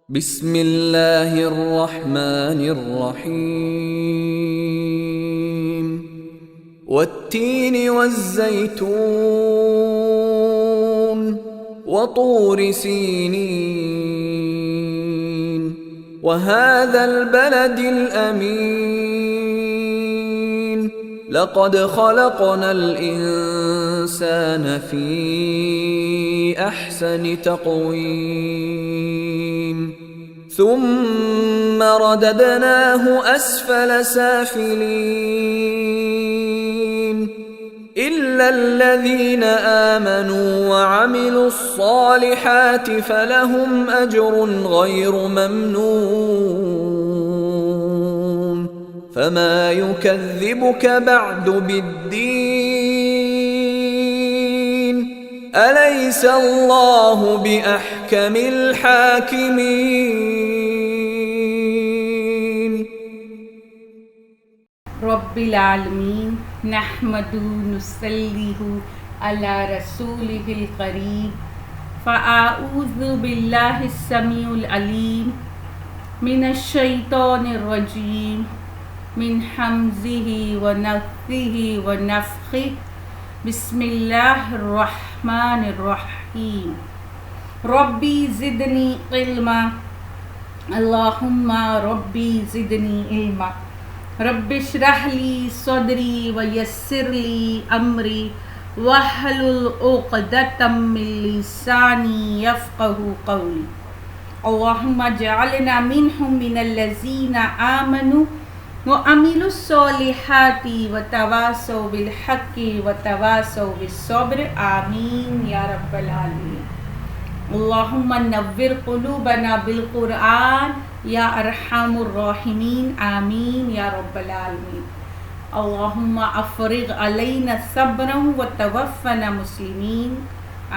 بسم اللہ الرحمن الرحیم والتین والزیتون وطور سینین وهذا البلد الأمین لقد خلقنا الإنسان في أحسن تقويم ثم رددناه أسفل سافلين إلا الذين آمنوا وعملوا الصالحات فلهم أجر غير ممنون فما يكذبك بعد بالدين أليس الله بأحكم الحاكمين رب العالمین نحمدہ نصلی علی رسولہ القریب فاعوذ باللہ السمیع العلیم من الشیطان الرجیم من حمزہ ونفثہ ونفخہ بسم اللہ الرحمن الرحیم ربی زدنی علما اللہم ربی زدنی علما رب اشرح لی صدری ویسر لی امری واحلل عقدۃ من لسانی یفقہوا قولی اللہم اجعلنا منہم من الذین آمنوا وعملوا الصالحات وتواصوا بالحق وتواصوا بالصبر آمین یا رب العالمین اللہم نور قلوبنا بالقرآن یا ارحم الراحمین آمین یا رب العالمین اللہم افرغ علینا صبرا وتوفنا مسلمین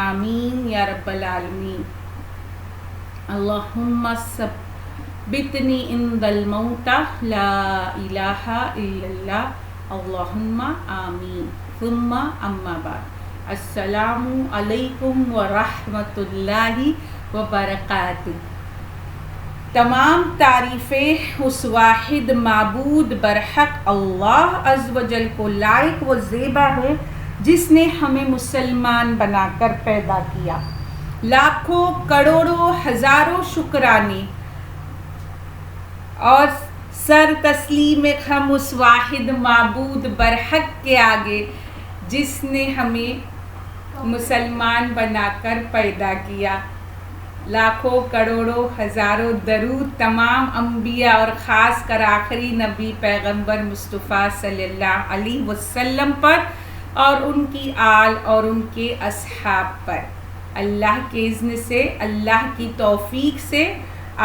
آمین یا رب العالمین اللہم ثبتنی عند الموت لا الہ الا اللہ اللہم آمین ثم اما بعد السلام علیکم ورحمۃ اللہ وبرکاتہ۔ تمام تعریفیں اس واحد معبود برحق اللہ عز و جل کو لائق و زیبا ہے جس نے ہمیں مسلمان بنا کر پیدا کیا۔ لاکھوں کروڑوں ہزاروں شکرانے اور سر تسلیم ہم اس واحد معبود برحق کے آگے جس نے ہمیں مسلمان بنا کر پیدا کیا۔ لاکھوں کروڑوں ہزاروں درود تمام انبیاء اور خاص کر آخری نبی پیغمبر مصطفیٰ صلی اللہ علیہ وسلم پر اور ان کی آل اور ان کے اصحاب پر۔ اللہ کے اذن سے، اللہ کی توفیق سے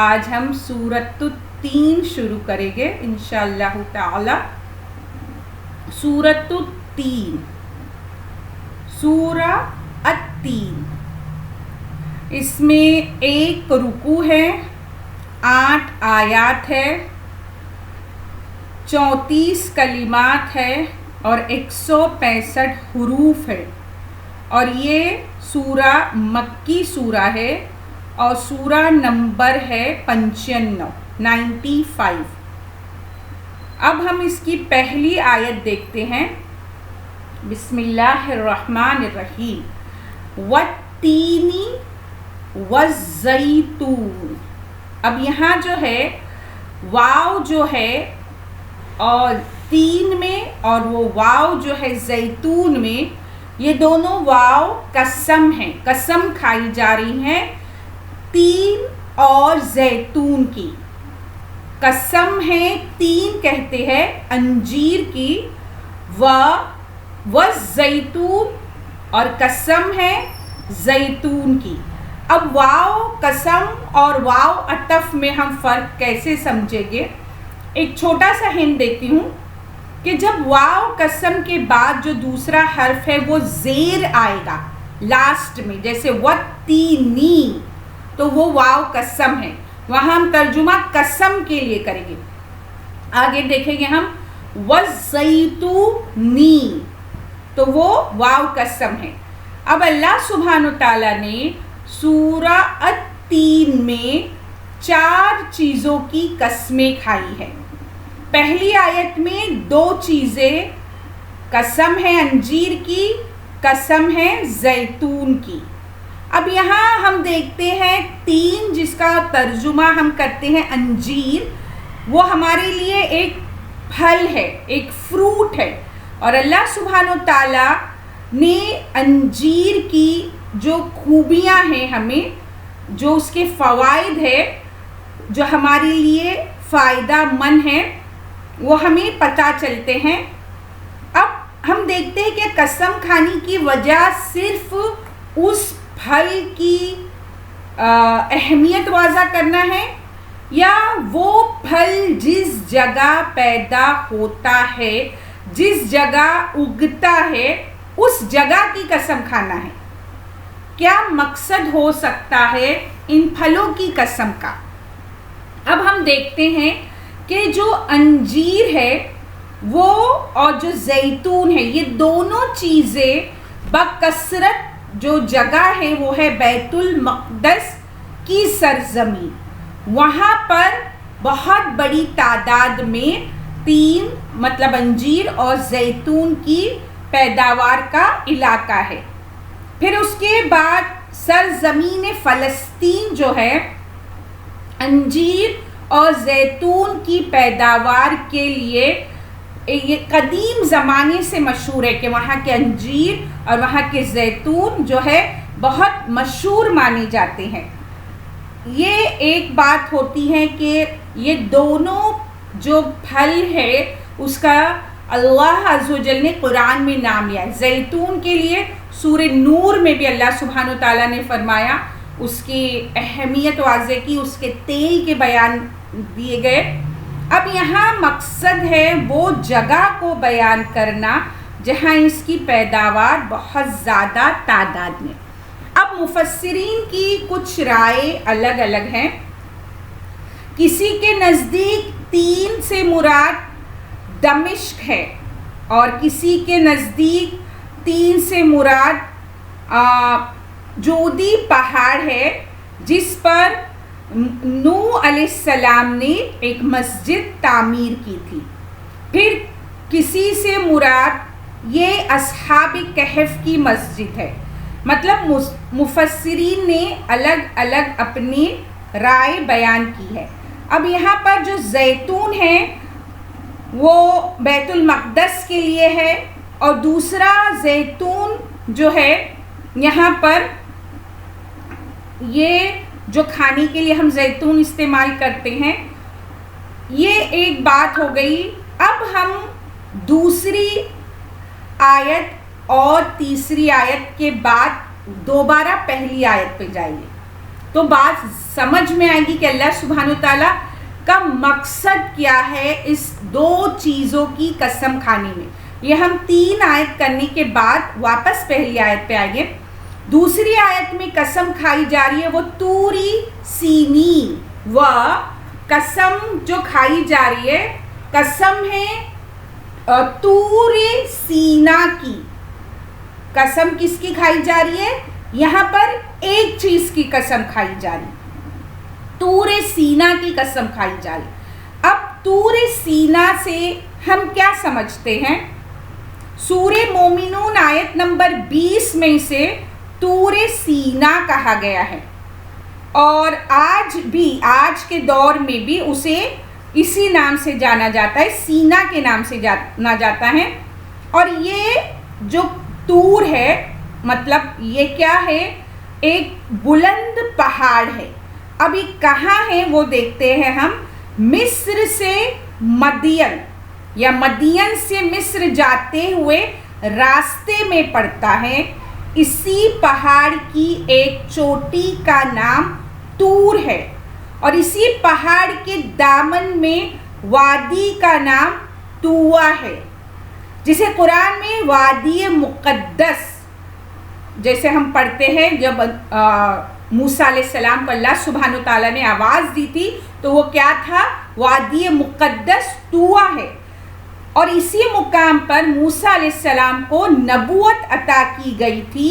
آج ہم سورۃ التین شروع کریں گے انشاءاللہ تعالی۔ سورۃ التین، سورہ التین، اس میں 1 رکوع ہے، 8 آیات ہے، 34 کلمات ہے اور 165 حروف ہے، اور یہ سورہ مکی سورہ ہے اور سورہ نمبر ہے 95۔ اب ہم اس کی پہلی آیت دیکھتے ہیں۔ بسم اللہ الرحمن الرحیم والتینی والزیتون۔ اب یہاں جو ہے واو جو ہے اور تین میں اور وہ واو جو ہے زیتون میں، یہ دونوں واو قسم ہیں، قسم کھائی جا رہی ہیں تین اور زیتون کی۔ قسم ہے تین کہتے ہیں انجیر کی، والزیتون اور قسم ہے زیتون کی۔ اب واو قسم اور واو عطف میں ہم فرق کیسے سمجھیں گے؟ ایک چھوٹا سا ہنٹ دیتی ہوں کہ جب واو قسم کے بعد جو دوسرا حرف ہے وہ زیر آئے گا لاسٹ میں، جیسے وتینی، تو وہ واو قسم ہے، وہاں ہم ترجمہ قسم کے لیے کریں گے۔ آگے دیکھیں گے ہم والزیتونی، تو وہ واو قسم ہے۔ اب اللہ سبحانہ تعالیٰ نے سورہ التین میں 4 چیزوں کی قسمیں کھائی ہے۔ پہلی آیت میں 2 چیزیں، قسم ہے انجیر کی، قسم ہے زیتون کی۔ اب یہاں ہم دیکھتے ہیں 3 جس کا ترجمہ ہم کرتے ہیں انجیر، وہ ہمارے لیے ایک پھل ہے، ایک فروٹ ہے، اور اللہ سبحانہ و تعالیٰ نے انجیر کی جو خوبیاں ہیں، ہمیں جو اس کے فوائد ہے، جو ہمارے لیے فائدہ مند ہیں، وہ ہمیں پتہ چلتے ہیں۔ اب ہم دیکھتے ہیں کہ قسم کھانے کی وجہ صرف اس پھل کی اہمیت واضح کرنا ہے، یا وہ پھل جس جگہ پیدا ہوتا ہے، جس جگہ اگتا ہے، اس جگہ کی قسم کھانا ہے؟ کیا مقصد ہو سکتا ہے ان پھلوں کی قسم کا؟ اب ہم دیکھتے ہیں کہ جو انجیر ہے وہ اور جو زیتون ہے، یہ دونوں چیزیں بکثرت جو جگہ ہے وہ ہے بیت المقدس کی سرزمین۔ وہاں پر بہت بڑی تعداد میں 3 مطلب انجیر اور زیتون کی پیداوار کا علاقہ ہے۔ پھر اس کے بعد سرزمین فلسطین جو ہے انجیر اور زیتون کی پیداوار کے لیے یہ قدیم زمانے سے مشہور ہے کہ وہاں کے انجیر اور وہاں کے زیتون جو ہے بہت مشہور مانے جاتے ہیں۔ یہ ایک بات ہوتی ہے کہ یہ دونوں جو پھل ہے اس کا اللہ عز و جل نے قرآن میں نام لیا ہے۔ زیتون کے لیے سورہ نور میں بھی اللہ سبحانہ و تعالیٰ نے فرمایا، اس کی اہمیت واضح کی، اس کے تیل کے بیان دیے گئے۔ اب یہاں مقصد ہے وہ جگہ کو بیان کرنا جہاں اس کی پیداوار بہت زیادہ تعداد میں۔ اب مفسرین کی کچھ رائے الگ الگ ہیں۔ کسی کے نزدیک 3 سے مراد دمشق ہے، اور کسی کے نزدیک 3 سے مراد جودی پہاڑ ہے جس پر نوح علیہ السلام نے ایک مسجد تعمیر کی تھی۔ پھر کسی سے مراد یہ اصحاب کہف کی مسجد ہے۔ مطلب مفسرین نے الگ الگ اپنی رائے بیان کی ہے۔ اب یہاں پر جو زیتون ہے وہ بیت المقدس کے لیے ہے، اور دوسرا زیتون جو ہے یہاں پر یہ جو کھانے کے لیے ہم زیتون استعمال کرتے ہیں، یہ ایک بات ہو گئی۔ اب ہم دوسری آیت اور تیسری آیت کے بعد دوبارہ پہلی آیت پہ جائیے تو بات سمجھ میں آئے گی کہ اللہ سبحانہ و تعالیٰ کا مقصد کیا ہے اس 2 چیزوں کی قسم کھانے میں۔ یہ ہم 3 آیت کرنے کے بعد واپس پہلی آیت پہ آئیں گے۔ دوسری آیت میں قسم کھائی جا رہی ہے وہ توری سینین، و قسم جو کھائی جا رہی ہے قسم ہے طور سینا کی۔ قسم کس کی کھائی جا رہی ہے؟ یہاں پر ایک چیز کی قسم کھائی جا رہی ہے، طور سینا کی قسم کھائی جا رہی۔ اب طور سینا سے ہم کیا سمجھتے ہیں؟ سورہ مومنون آیت نمبر 20 میں سے طور سینا کہا گیا ہے، اور آج کے دور میں بھی اسے اسی نام سے جانا جاتا ہے، سینا کے نام سے جانا جاتا ہے۔ اور یہ جو طور ہے مطلب یہ کیا ہے؟ ایک بلند پہاڑ ہے۔ اب یہ کہاں ہے وہ دیکھتے ہیں ہم۔ مصر سے مدین یا مدین سے مصر جاتے ہوئے راستے میں پڑتا ہے۔ اسی پہاڑ کی ایک چوٹی کا نام طور ہے، اور اسی پہاڑ کے دامن میں وادی کا نام طوا ہے، جسے قرآن میں وادی مقدس، جیسے ہم پڑھتے ہیں جب موسیٰ علیہ السلام کو اللہ سبحانہ تعالیٰ نے آواز دی تھی تو وہ کیا تھا؟ وادی مقدس طوا ہے۔ اور اسی مقام پر موسیٰ علیہ السلام کو نبوت عطا کی گئی تھی،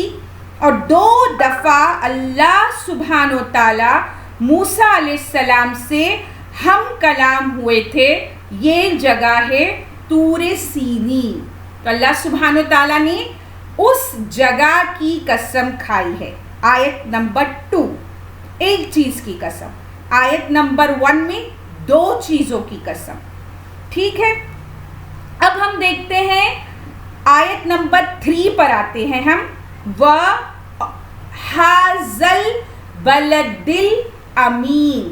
اور 2 دفعہ اللہ سبحانہ تعالیٰ موسیٰ علیہ السلام سے ہم کلام ہوئے تھے، یہ جگہ ہے طور سینین۔ تو اللہ سبحانہ تعالیٰ نے اس جگہ کی قسم کھائی ہے۔ آیت نمبر 2 ایک چیز کی قسم، آیت نمبر 1 میں 2 چیزوں کی قسم، ٹھیک ہے۔ اب ہم دیکھتے ہیں آیت نمبر 3 پر آتے ہیں ہم۔ وَحَاذَا الْبَلَدِ الْأَمِينِ،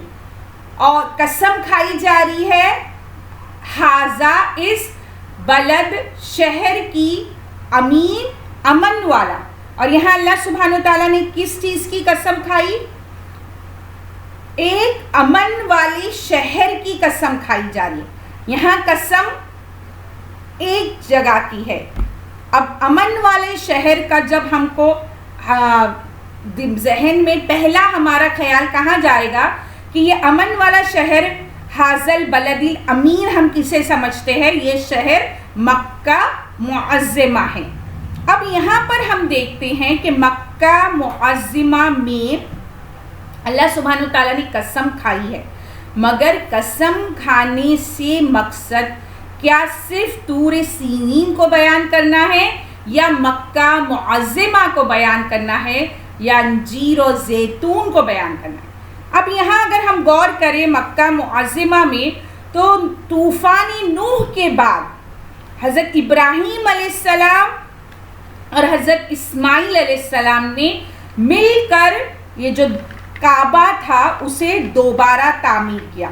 اور قسم کھائی جا رہی ہے حاذا اس بلد شہر کی، امین امن والا۔ اور یہاں اللہ سبحانہ تعالیٰ نے کس چیز کی قسم کھائی؟ ایک امن والی شہر کی قسم کھائی جا رہی ہے۔ یہاں قسم ایک جگہ کی ہے۔ اب امن والے شہر کا جب ہم کو ذہن میں پہلا ہمارا خیال کہاں جائے گا کہ یہ امن والا شہر حاذا البلد الامین ہم کسے سمجھتے ہیں؟ یہ شہر مکہ معظمہ ہے۔ اب یہاں پر ہم دیکھتے ہیں کہ مکہ معظمہ میں اللہ سبحانہ تعالیٰ نے قسم کھائی ہے، مگر قسم کھانے سے مقصد کیا صرف طور سینین کو بیان کرنا ہے، یا مکہ معظمہ کو بیان کرنا ہے، یا انجیر و زیتون کو بیان کرنا ہے؟ اب یہاں اگر ہم غور کریں مکہ معظمہ میں، تو طوفان نوح کے بعد حضرت ابراہیم علیہ السلام اور حضرت اسماعیل علیہ السلام نے مل کر یہ جو کعبہ تھا اسے دوبارہ تعمیر کیا۔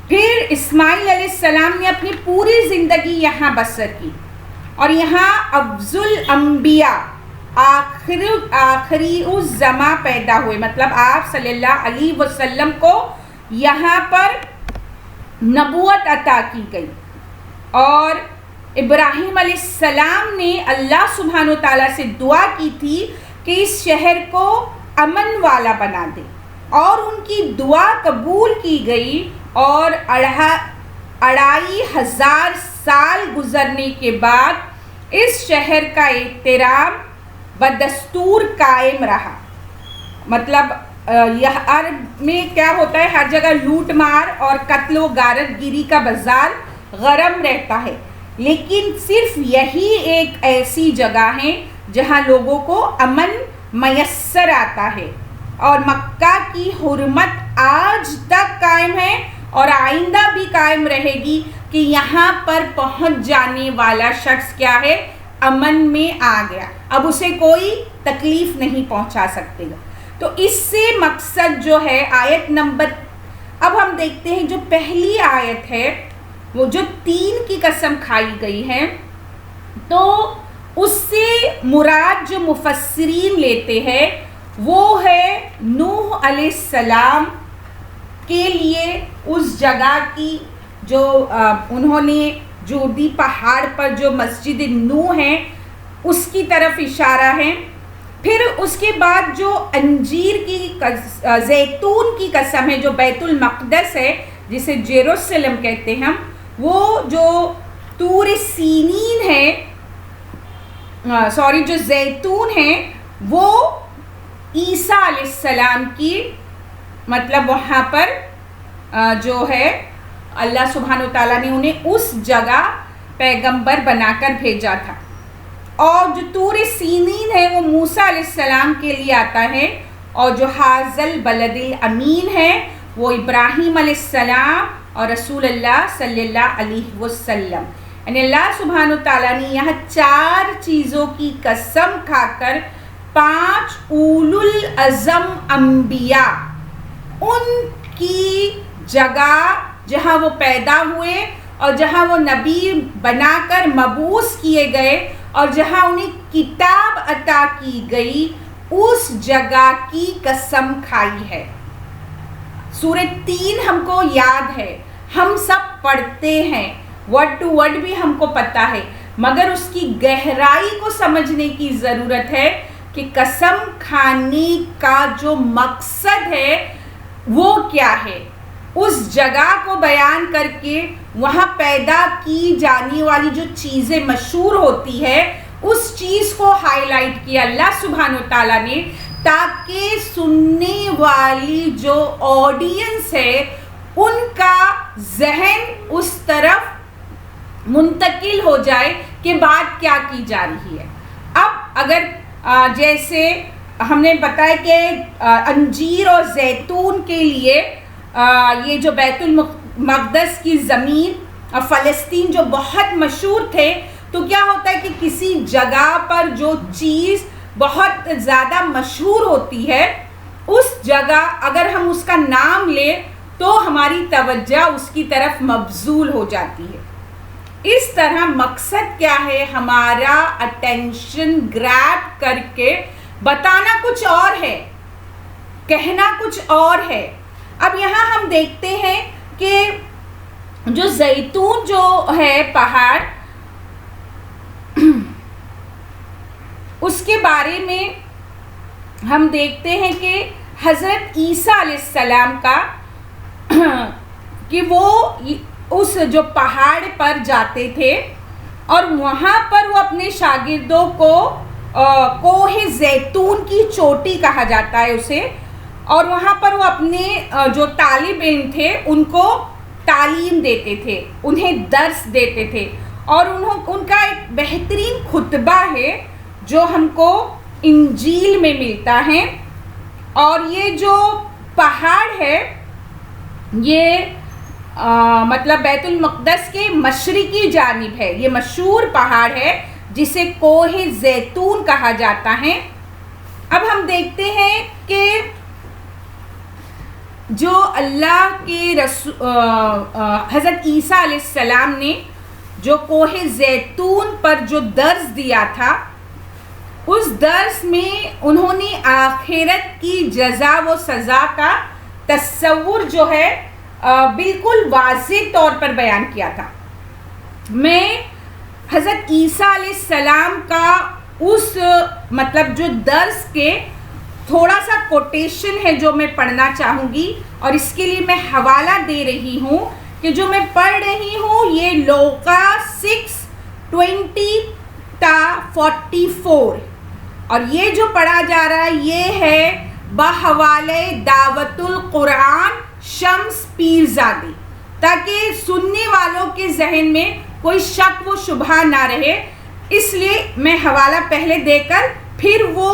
پھر اسماعیل علیہ السلام نے اپنی پوری زندگی یہاں بسر کی، اور یہاں افضل الانبیاء آخری الزماں پیدا ہوئے، مطلب آپ صلی اللہ علیہ وسلم کو یہاں پر نبوت عطا کی گئی، اور ابراہیم علیہ السلام نے اللہ سبحانہ تعالیٰ سے دعا کی تھی کہ اس شہر کو امن والا بنا دے، اور ان کی دعا قبول کی گئی، اور 2500 سال گزرنے کے بعد اس شہر کا احترام بدستور قائم رہا۔ مطلب عرب میں کیا ہوتا ہے، ہر جگہ لوٹ مار اور قتل و غارت گیری کا بازار گرم رہتا ہے، لیکن صرف یہی ایک ایسی جگہ ہے جہاں لوگوں کو امن میسر آتا ہے، اور مکہ کی حرمت آج تک قائم ہے اور آئندہ بھی قائم رہے گی کہ یہاں پر پہنچ جانے والا شخص کیا ہے؟ امن میں آ گیا، اب اسے کوئی تکلیف نہیں پہنچا سکتے گا۔ تو اس سے مقصد جو ہے آیت نمبر، اب ہم دیکھتے ہیں جو پہلی آیت ہے وہ جو 3 کی قسم کھائی گئی ہے، تو اس سے مراد جو مفسرین لیتے ہیں وہ ہے نوح علیہ السلام کے لیے اس جگہ کی جو انہوں نے جودی پہاڑ پر جو مسجد نوح ہے اس کی طرف اشارہ ہے۔ پھر اس کے بعد جو انجیر کی زیتون کی قسم ہے جو بیت المقدس ہے جسے جیروسلم کہتے ہیں ہم، وہ جو طور سینین ہے جو زیتون ہے وہ عیسیٰ علیہ السلام کی، مطلب وہاں پر جو ہے اللہ سبحانہ تعالیٰ نے انہیں اس جگہ پیغمبر بنا کر بھیجا تھا، اور جو طور سینین ہے وہ موسیٰ علیہ السلام کے لیے آتا ہے، اور جو حاذا البلد الامین ہے وہ ابراہیم علیہ السلام اور رسول اللہ صلی اللہ علیہ وسلم، یعنی اللہ سبحانہ تعالیٰ نے یہاں 4 چیزوں کی قسم کھا کر 5 اولو العزم انبیاء ان کی جگہ جہاں وہ پیدا ہوئے اور جہاں وہ نبی بنا کر مبعوث کیے گئے اور جہاں انہیں کتاب عطا کی گئی اس جگہ کی قسم کھائی ہے۔ سورہ 3 ہم کو یاد ہے، ہم سب پڑھتے ہیں، ورڈ ٹو ورڈ بھی ہم کو پتہ ہے، مگر اس کی گہرائی کو سمجھنے کی ضرورت ہے کہ قسم کھانے کا جو مقصد ہے وہ کیا ہے۔ اس جگہ کو بیان کر کے وہاں پیدا کی جانے والی جو چیزیں مشہور ہوتی ہے اس چیز کو ہائی لائٹ کیا اللہ سبحانہ تعالیٰ نے تاکہ سننے والی جو آڈینس ہے ان کا ذہن اس طرف منتقل ہو جائے کہ بات کیا کی جا رہی ہے. اب اگر جیسے ہم نے بتایا کہ انجیر اور زیتون کے لیے یہ جو بیت المقدس کی زمین فلسطین جو بہت مشہور تھے، تو کیا ہوتا ہے کہ کسی جگہ پر جو چیز بہت زیادہ مشہور ہوتی ہے اس جگہ اگر ہم اس کا نام لیں تو ہماری توجہ اس کی طرف مبذول ہو جاتی ہے. اس طرح مقصد کیا ہے، ہمارا اٹینشن گریب کر کے بتانا کچھ اور ہے، کہنا کچھ اور ہے. اب یہاں ہم دیکھتے ہیں کہ جو زیتون جو ہے پہاڑ، اس کے بارے میں ہم دیکھتے ہیں کہ حضرت عیسیٰ علیہ السلام کا کہ وہ اس جو پہاڑ پر جاتے تھے اور وہاں پر وہ اپنے شاگردوں کو کوہ زیتون کی چوٹی کہا جاتا ہے اسے، اور وہاں پر وہ اپنے جو طالب علم تھے ان کو تعلیم دیتے تھے، انہیں درس دیتے تھے. اور ان کا ایک بہترین خطبہ ہے جو ہم کو انجیل میں ملتا ہے. اور یہ جو پہاڑ ہے یہ مطلب بیت المقدس کے مشرقی جانب ہے. یہ مشہور پہاڑ ہے جسے کوہ زیتون کہا جاتا ہے. اب ہم دیکھتے ہیں کہ جو اللہ کے حضرت عیسیٰ علیہ السلام نے جو کوہ زیتون پر جو درس دیا تھا، اس درس میں انہوں نے آخرت کی جزا و سزا کا تصور جو ہے بالکل واضح طور پر بیان کیا تھا. میں حضرت عیسیٰ علیہ السلام کا اس مطلب جو درس کے تھوڑا سا کوٹیشن ہے جو میں پڑھنا چاہوں گی، اور اس کے لیے میں حوالہ دے رہی ہوں کہ جو میں پڑھ رہی ہوں یہ لوقا 6:20-44، اور یہ جو پڑھا جا رہا ہے یہ ہے بحوالے دعوت القرآن شمس پیرزادی، تاکہ سننے والوں کے ذہن میں کوئی شک و شبہ نہ رہے. اس لیے میں حوالہ پہلے دے کر پھر وہ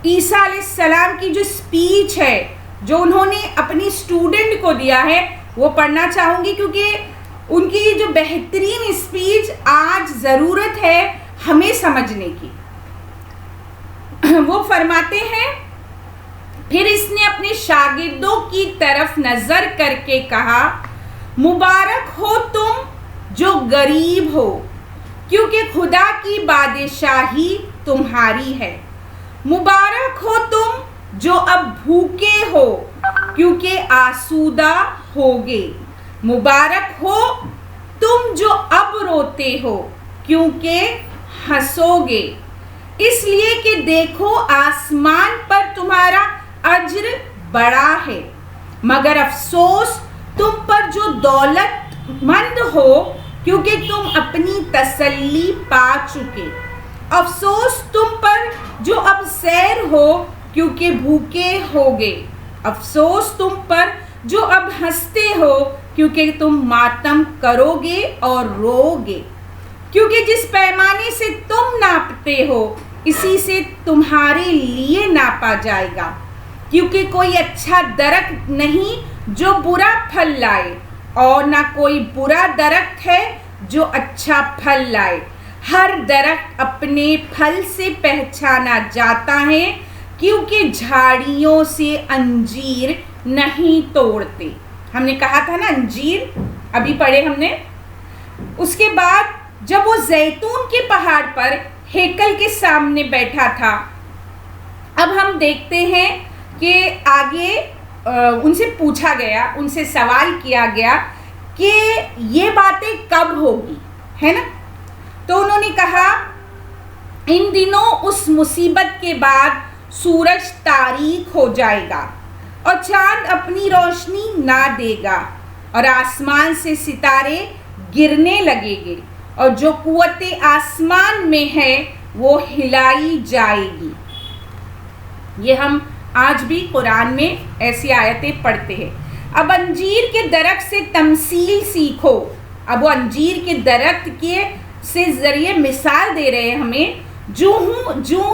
عیسیٰ علیہ السلام کی جو اسپیچ ہے جو انہوں نے اپنی اسٹوڈنٹ کو دیا ہے وہ پڑھنا چاہوں گی، کیونکہ ان کی جو بہترین اسپیچ آج ضرورت ہے ہمیں سمجھنے کی. وہ فرماتے ہیں، پھر اس نے اپنے شاگردوں کی طرف نظر کر کے کہا، مبارک ہو تم جو غریب ہو، کیونکہ خدا کی بادشاہی تمہاری ہے. مبارک ہو تم جو اب بھوکے ہو، کیونکہ آسودہ ہوگے. مبارک ہو تم جو اب روتے ہو، کیونکہ ہنسو گے. اس لیے کہ دیکھو آسمان پر تمہارا اجر بڑا ہے، مگر افسوس تم پر جو دولت مند ہو، کیونکہ تم اپنی تسلی پا چکے. افسوس تم پر جو اب سیر ہو، کیونکہ بھوکے ہوگے. افسوس تم پر جو اب ہنستے ہو، کیونکہ تم ماتم کرو گے اور رو گے. کیونکہ جس پیمانے سے تم ناپتے ہو اسی سے تمہارے لیے ناپا جائے گا. کیونکہ کوئی اچھا درخت نہیں جو برا پھل لائے، اور نہ کوئی برا درخت ہے جو اچھا پھل لائے. ہر درخت اپنے پھل سے پہچانا جاتا ہے، کیونکہ جھاڑیوں سے انجیر نہیں توڑتے. ہم نے کہا تھا نا انجیر، ابھی پڑھے ہم نے. اس کے بعد جب وہ زیتون کے پہاڑ پر ہیکل کے سامنے بیٹھا تھا، اب ہم دیکھتے ہیں کہ آگے ان سے پوچھا گیا، ان سے سوال کیا گیا کہ یہ باتیں کب ہوگی، ہے نا. تو انہوں نے کہا، ان دنوں اس مصیبت کے بعد سورج تاریک ہو جائے گا اور چاند اپنی روشنی نہ دے گا، اور آسمان سے ستارے گرنے لگے گے، اور جو قوت آسمان میں ہے وہ ہلائی جائے گی. یہ ہم آج بھی قرآن میں ایسی آیتیں پڑھتے ہیں. اب انجیر کے درخت سے تمثیل سیکھو. اب وہ انجیر کے درخت کے سے ذریعے مثال دے رہے ہیں ہمیں. جو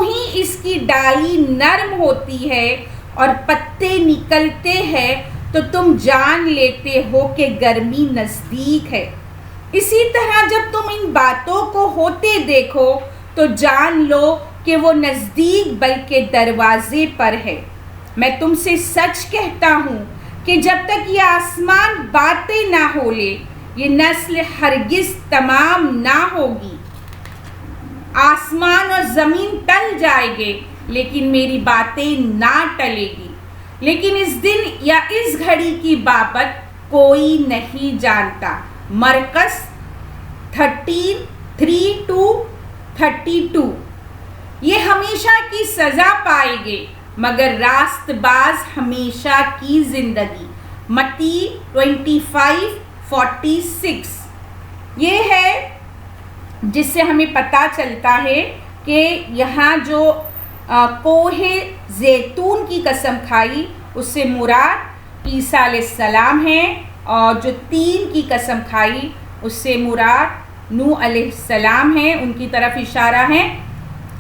ہی اس کی ڈالی نرم ہوتی ہے اور پتے نکلتے ہیں تو تم جان لیتے ہو کہ گرمی نزدیک ہے. اسی طرح جب تم ان باتوں کو ہوتے دیکھو تو جان لو کہ وہ نزدیک بلکہ دروازے پر ہے. میں تم سے سچ کہتا ہوں کہ جب تک یہ آسمان باتیں نہ ہو لے یہ نسل ہرگز تمام نہ ہوگی. آسمان اور زمین ٹل جائے گے لیکن میری باتیں نہ ٹلے گی. لیکن اس دن یا اس گھڑی کی بابت کوئی نہیں جانتا. مرقس 13:3-32. یہ ہمیشہ کی سزا پائے گے مگر راست باز ہمیشہ کی زندگی. متی 25:46. یہ ہے جس سے ہمیں پتہ چلتا ہے کہ یہاں جو کوہ زیتون کی قسم کھائی اس سے مراد عیسیٰ علیہ السلام ہیں، اور جو تین کی قسم کھائی اس سے مراد نوح علیہ السلام ہیں، ان کی طرف اشارہ ہے.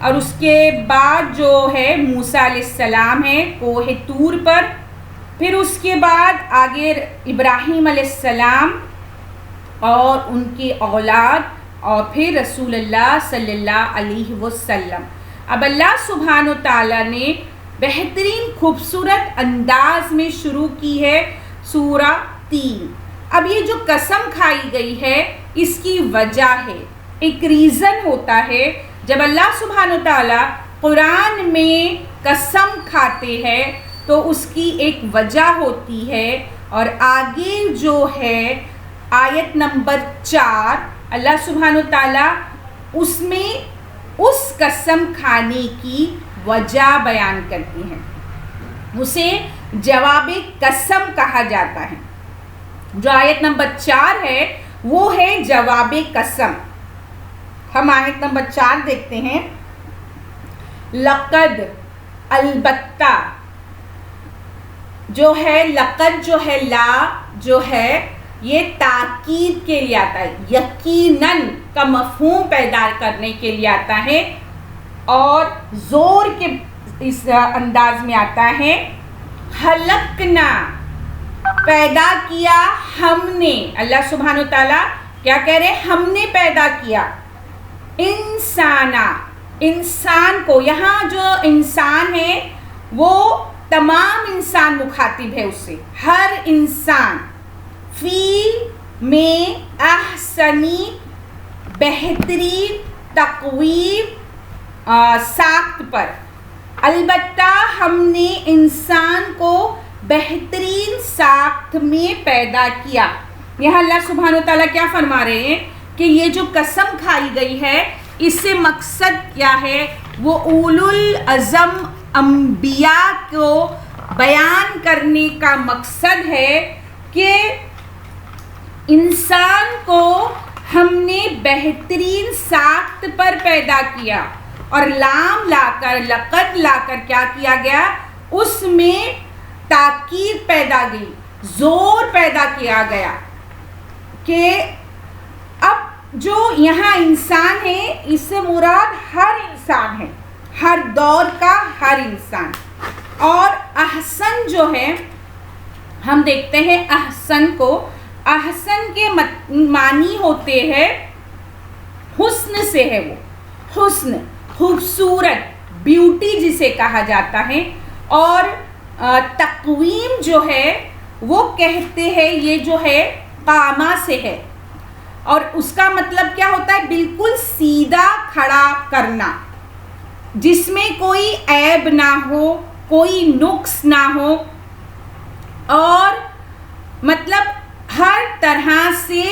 اور اس کے بعد جو ہے موسیٰ علیہ السلام ہیں کوہ طور پر. پھر اس کے بعد آگے ابراہیم علیہ السلام اور ان کی اولاد، اور پھر رسول اللہ صلی اللہ علیہ وسلم. اب اللہ سبحانہ و تعالیٰ نے بہترین خوبصورت انداز میں شروع کی ہے سورہ 3. اب یہ جو قسم کھائی گئی ہے اس کی وجہ ہے، ایک ریزن ہوتا ہے. جب اللہ سبحانہ و تعالیٰ قرآن میں قسم کھاتے ہیں تو اس کی ایک وجہ ہوتی ہے. اور آگے جو ہے آیت نمبر 4 اللہ سبحانہ و تعالیٰ اس میں اس قسم کھانے کی وجہ بیان کرتی ہیں. اسے جواب قسم کہا جاتا ہے. جو آیت نمبر 4 ہے وہ ہے جواب قسم. ہم آیت نمبر 4 دیکھتے ہیں. لقد، البتہ جو ہے لقد جو ہے لا جو ہے یہ تاکید کے لیے آتا ہے، یقیناً کا مفہوم پیدا کرنے کے لیے آتا ہے، اور زور کے اس انداز میں آتا ہے. خلقنا، پیدا کیا ہم نے. اللہ سبحانہ و تعالیٰ کیا کہہ رہے ہیں؟ ہم نے پیدا کیا. انسان کو، یہاں جو انسان ہے وہ تمام انسان مخاطب ہے اس سے، ہر انسان. فی میں احسنی، بہترین تقویم، ساخت پر. البتہ ہم نے انسان کو بہترین ساخت میں پیدا کیا. یہاں اللہ سبحانہ و تعالیٰ کیا فرما رہے ہیں کہ یہ جو قسم کھائی گئی ہے اس سے مقصد کیا ہے؟ وہ اولو العزم انبیاء کو بیان کرنے کا مقصد ہے کہ انسان کو ہم نے بہترین ساخت پر پیدا کیا. اور لام لا کر، لقد لا کر کیا کیا گیا؟ اس میں تاکید پیدا گئی، زور پیدا کیا گیا کہ اب جو یہاں انسان ہے اس سے مراد ہر انسان ہے، ہر دور کا ہر انسان. اور احسن جو ہے ہم دیکھتے ہیں احسن کو، احسن کے معنی ہوتے ہیں حسن سے ہے. وہ حسن، خوبصورت، بیوٹی جسے کہا جاتا ہے. اور تقویم جو ہے وہ کہتے ہیں یہ جو ہے قامہ سے ہے، اور اس کا مطلب کیا ہوتا ہے؟ بالکل سیدھا کھڑا کرنا، جس میں کوئی عیب نہ ہو، کوئی نقص نہ ہو، اور مطلب ہر طرح سے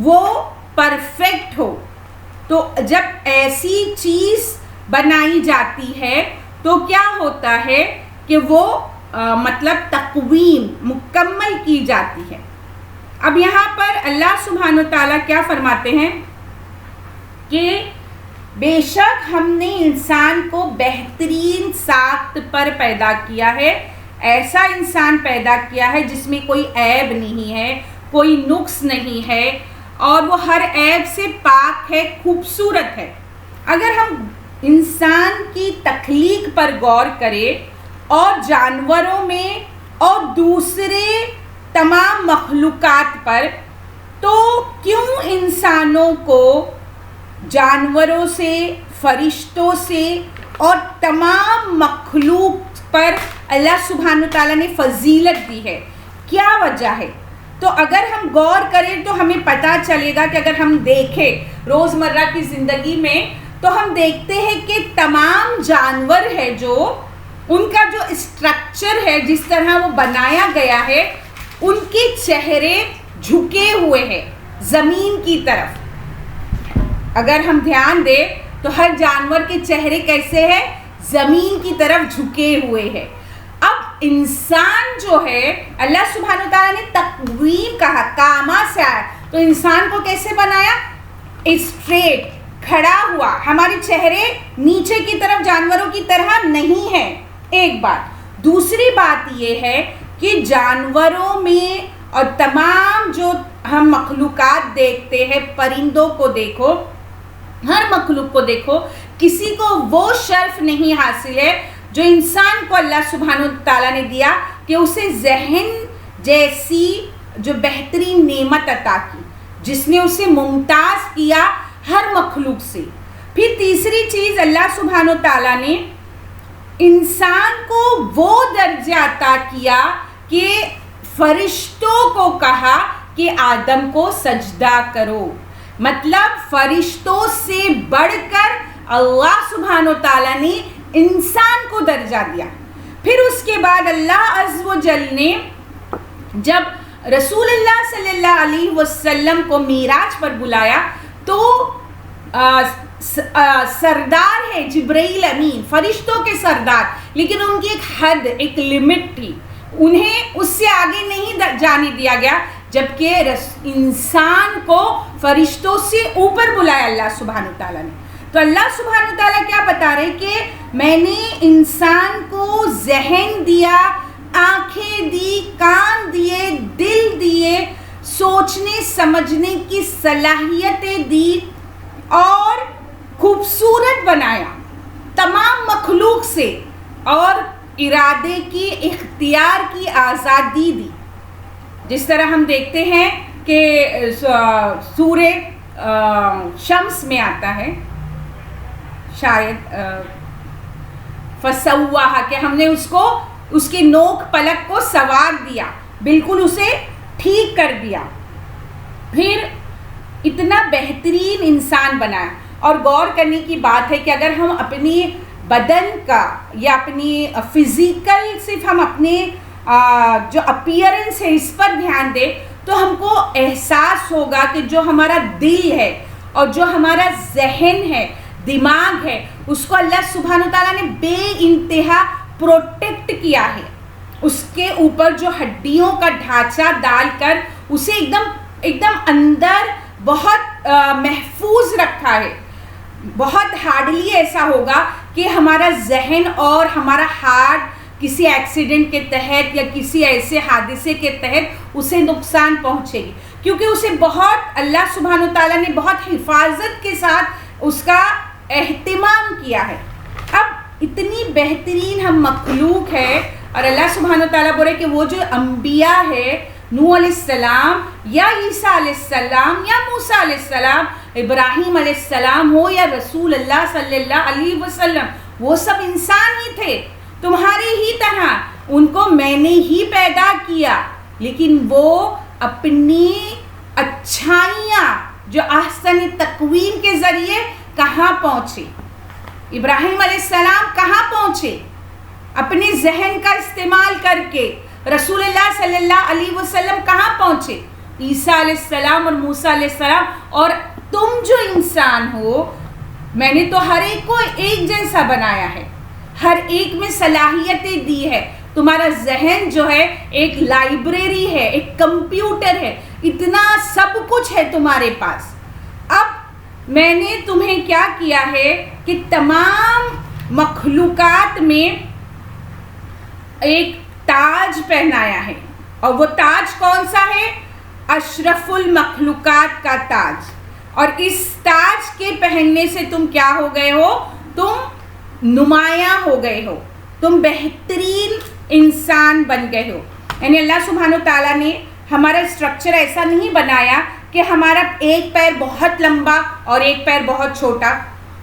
وہ پرفیکٹ ہو. تو جب ایسی چیز بنائی جاتی ہے تو کیا ہوتا ہے کہ وہ مطلب تقویم مکمل کی جاتی ہے. اب یہاں پر اللہ سبحانہ و تعالیٰ کیا فرماتے ہیں کہ بے شک ہم نے انسان کو بہترین ساخت پر پیدا کیا ہے، ایسا انسان پیدا کیا ہے جس میں کوئی عیب نہیں ہے، کوئی نقص نہیں ہے، اور وہ ہر عیب سے پاک ہے، خوبصورت ہے۔ اگر ہم انسان کی تخلیق پر غور کریں اور جانوروں میں اور دوسرے تمام مخلوقات پر، تو کیوں انسانوں کو جانوروں سے، فرشتوں سے اور تمام مخلوق پر اللہ سبحانہ وتعالیٰ نے فضیلت دی ہے؟ کیا وجہ ہے؟ تو اگر ہم غور کریں تو ہمیں پتہ چلے گا کہ اگر ہم دیکھیں روزمرہ کی زندگی میں، تو ہم دیکھتے ہیں کہ تمام جانور ہے جو ان کا جو اسٹرکچر ہے، جس طرح وہ بنایا گیا ہے، ان کے چہرے جھکے ہوئے ہیں زمین کی طرف۔ اگر ہم دھیان دیں تو ہر جانور کے چہرے کیسے ہیں؟ زمین کی طرف جھکے ہوئے ہیں۔ اب انسان جو ہے، اللہ سبحانہ وتعالیٰ نے تقویم کہا، کاما سے آیا، تو انسان کو کیسے بنایا؟ اسٹریٹ، کھڑا ہوا، ہمارے چہرے نیچے کی طرف جانوروں کی طرح نہیں ہے، ایک بات۔ دوسری بات یہ ہے کہ جانوروں میں اور تمام جو ہم مخلوقات دیکھتے ہیں، پرندوں کو دیکھو، ہر مخلوق کو دیکھو، کسی کو وہ شرف نہیں حاصل ہے جو انسان کو اللہ سبحانہ تعالیٰ نے دیا کہ اسے ذہن جیسی جو بہترین نعمت عطا کی، جس نے اسے ممتاز کیا ہر مخلوق سے۔ پھر تیسری چیز، اللہ سبحانہ تعالیٰ نے انسان کو وہ درجہ عطا کیا کہ فرشتوں کو کہا کہ آدم کو سجدہ کرو، مطلب فرشتوں سے بڑھ کر اللہ سبحانہ تعالیٰ نے انسان کو درجہ دیا۔ پھر اس کے بعد اللہ عز و جل نے جب رسول اللہ صلی اللہ علیہ وسلم کو معراج پر بلایا، تو سردار ہے جبرائیل امین، فرشتوں کے سردار، لیکن ان کی ایک حد، ایک لمٹ تھی، انہیں اس سے آگے نہیں جانے دیا گیا، جبکہ انسان کو فرشتوں سے اوپر بلایا اللہ سبحانہ تعالیٰ نے۔ تو اللہ سبحانہ تعالیٰ کیا بتا رہے کہ میں نے انسان کو ذہن دیا، آنکھیں دی، کان دیے، دل دیے، سوچنے سمجھنے کی صلاحیتیں دی، اور خوبصورت بنایا تمام مخلوق سے، اور ارادے کی، اختیار کی آزادی دی۔ جس طرح ہم دیکھتے ہیں کہ سورہ شمس میں آتا ہے، شاید فسواہا، کہ ہم نے اس کو، اس کی نوک پلک کو سوار دیا، بالکل اسے ٹھیک کر دیا، پھر اتنا بہترین انسان بنایا۔ اور غور کرنے کی بات ہے کہ اگر ہم اپنی بدن کا یا اپنی فزیکل، صرف ہم اپنے جو اپیرنس ہے اس پر دھیان دیں، تو ہم کو احساس ہوگا کہ جو ہمارا دل ہے اور جو ہمارا ذہن ہے، دماغ ہے، اس کو اللہ سبحانہ تعالیٰ نے بے انتہا پروٹیکٹ کیا ہے، اس کے اوپر جو ہڈیوں کا ڈھانچہ ڈال کر اسے ایک دم اندر بہت محفوظ رکھا ہے۔ بہت ہارڈلی ایسا ہوگا کہ ہمارا ذہن اور ہمارا ہارٹ کسی ایکسیڈنٹ کے تحت یا کسی ایسے حادثے کے تحت اسے نقصان پہنچے گی، کیونکہ اسے بہت اللہ سبحانہ تعالیٰ نے بہت حفاظت کے ساتھ اس کا اہتمام کیا ہے۔ اب اتنی بہترین ہم مخلوق ہے، اور اللہ سبحانہ تعالیٰ بولے کہ وہ جو انبیاء ہے، نوح علیہ السلام یا عیسیٰ علیہ السلام یا موسیٰ علیہ السلام، ابراہیم علیہ السلام ہو یا رسول اللہ صلی اللہ علیہ وسلم، وہ سب انسان ہی تھے، تمہاری ہی طرح، ان کو میں نے ہی پیدا کیا، لیکن وہ اپنی اچھائیاں جو احسن تقویم کے ذریعے کہاں پہنچے؟ ابراہیم علیہ السلام کہاں پہنچے؟ اپنے ذہن کا استعمال کر کے۔ رسول اللہ صلی اللہ علیہ وسلم کہاں پہنچے؟ عیسیٰ علیہ السلام اور موسیٰ علیہ السلام۔ اور تم جو انسان ہو، میں نے تو ہر ایک کو ایک جیسا بنایا ہے، ہر ایک میں صلاحیتیں دی ہے۔ تمہارا ذہن جو ہے ایک لائبریری ہے، ایک کمپیوٹر ہے، اتنا سب کچھ ہے تمہارے پاس۔ اب میں نے تمہیں کیا کیا ہے کہ تمام مخلوقات میں ایک تاج پہنایا ہے، اور وہ تاج کون سا ہے؟ اشرف المخلوقات کا تاج. اور اس تاج کے پہننے سے تم کیا ہو گئے ہو؟ تم نمایاں ہو گئے ہو، تم بہترین انسان بن گئے ہو. یعنی اللہ سبحانہ تعالیٰ نے ہمارا اسٹرکچر ایسا نہیں بنایا کہ ہمارا ایک پیر بہت لمبا اور ایک پیر بہت چھوٹا،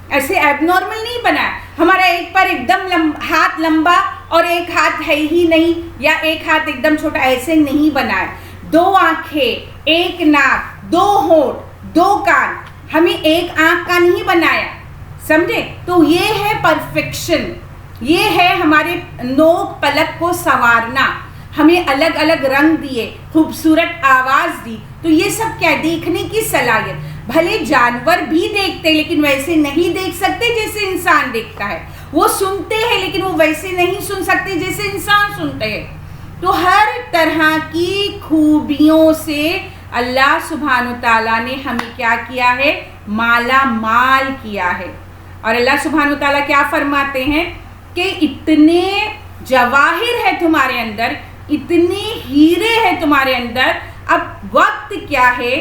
ایسے ایب نارمل نہیں بنایا. ہمارا ایک پیر ایک دم ہاتھ لمبا اور ایک ہاتھ ہے ہی نہیں، یا ایک ہاتھ ایک دم چھوٹا، ایسے نہیں بنایا. 2 آنکھیں، ایک ناک، 2 ہونٹ، 2 کان، ہمیں ایک آنکھ کا نہیں بنایا، سمجھے؟ تو یہ ہے پرفیکشن، یہ ہے ہمارے نوک پلک کو سنوارنا. ہمیں الگ الگ رنگ دیے، خوبصورت آواز دی. تو یہ سب کیا؟ دیکھنے کی صلاحیت. بھلے جانور بھی دیکھتے لیکن ویسے نہیں دیکھ سکتے جیسے انسان دیکھتا ہے. وہ سنتے ہیں لیکن وہ ویسے نہیں سن سکتے جیسے انسان سنتے ہیں. تو ہر طرح کی خوبیوں سے اللہ سبحانہ تعالیٰ نے ہمیں کیا کیا ہے؟ مالا مال کیا ہے. اور اللہ سبحانہ تعالیٰ کیا فرماتے ہیں کہ اتنے جواہر ہے تمہارے اندر، اتنے ہیرے ہیں تمہارے اندر، اب وقت کیا ہے،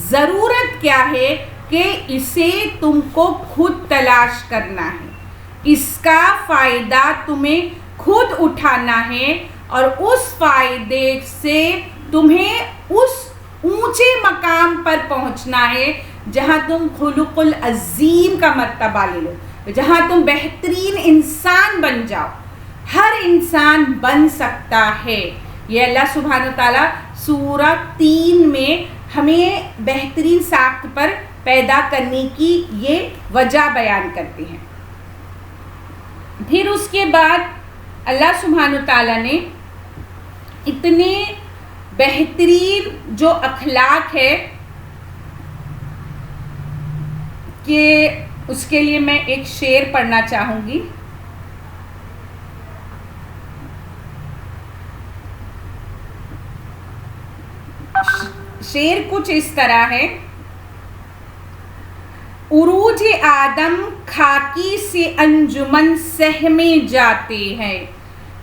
ضرورت کیا ہے کہ اسے تم کو خود تلاش کرنا ہے، اس کا فائدہ تمہیں خود اٹھانا ہے، اور اس فائدے سے تمہیں اس اونچے مقام پر پہنچنا ہے جہاں تم خلق العظیم کا مرتبہ لے لو، جہاں تم بہترین انسان بن جاؤ. ہر انسان بن سکتا ہے. یہ اللہ سبحانہ تعالیٰ سورہ 3 میں ہمیں بہترین ساخت پر پیدا کرنے کی یہ وجہ بیان کرتے ہیں. پھر اس کے بعد اللہ سبحانہ تعالیٰ نے اتنے بہترین جو اخلاق ہے کہ اس کے لیے میں ایک شعر پڑھنا چاہوں گی. شعر کچھ اس طرح ہے: عروج آدم خاکی سے انجمن سہمے جاتے ہیں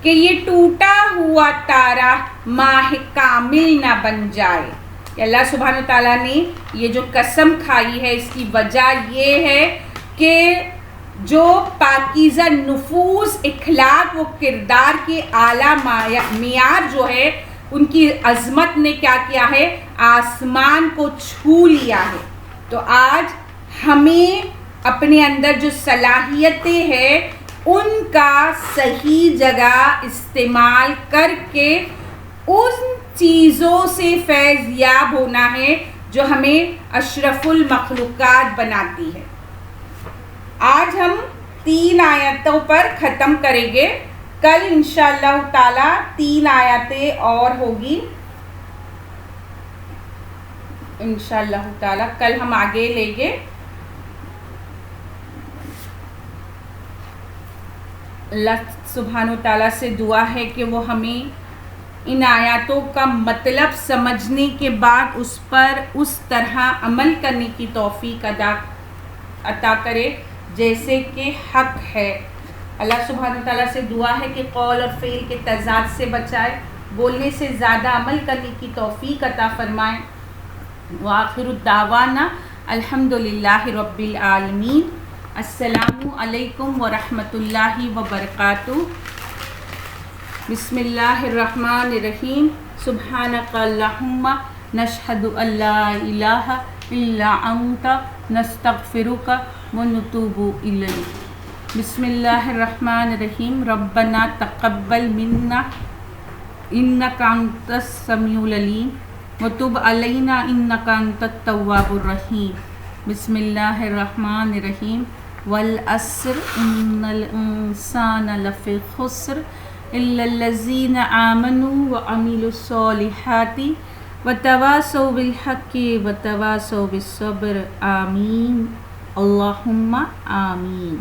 کہ یہ ٹوٹا ہوا تارا ماہ کامل نہ بن جائے. کہ اللہ سبحانہ تعالیٰ نے یہ جو قسم کھائی ہے اس کی وجہ یہ ہے کہ جو پاکیزہ نفوس، اخلاق و کردار کے اعلیٰ معیار جو ہے ان کی عظمت نے کیا کیا ہے؟ آسمان کو چھو لیا ہے. تو آج ہمیں اپنے اندر جو صلاحیتیں ہیں ان کا صحیح جگہ استعمال کر کے ان چیزوں سے فیض یاب ہونا ہے جو ہمیں اشرف المخلوقات بناتی ہے. آج ہم 3 آیتوں پر ختم کریں گے. کل انشاءاللہ تعالی 3 آیتیں اور ہوگی. انشاءاللہ تعالی کل ہم آگے لیں گے. اللہ سبحانہ تعالیٰ سے دعا ہے کہ وہ ہمیں ان آیاتوں کا مطلب سمجھنے کے بعد اس پر اس طرح عمل کرنے کی توفیق عطا کرے جیسے کہ حق ہے. اللہ سبحانہ تعالیٰ سے دعا ہے کہ قول اور فعل کے تضاد سے بچائے، بولنے سے زیادہ عمل کرنے کی توفیق عطا فرمائے. وآخر الدعوانا الحمدللہ رب العالمین. السلام علیکم ورحمۃ اللہ وبرکاتہ. بسم اللہ الرحمن الرحیم. سبحانک اللہم نشہد ان لا الہ الا انت نستغفرک ونتوب الیک. بسم اللہ الرحمن الرحیم. ربنا تقبل منا انک انت السمیع العلیم وتب علینا انک انت التواب الرحیم. بسم اللہ الرحمن الرحیم. والعصر ان الانسان لفی خسر الا الذین آمنوا وعملوا الصالحات وتواصوا بالحق وتواصوا بالصبر. آمین اللہم آمین.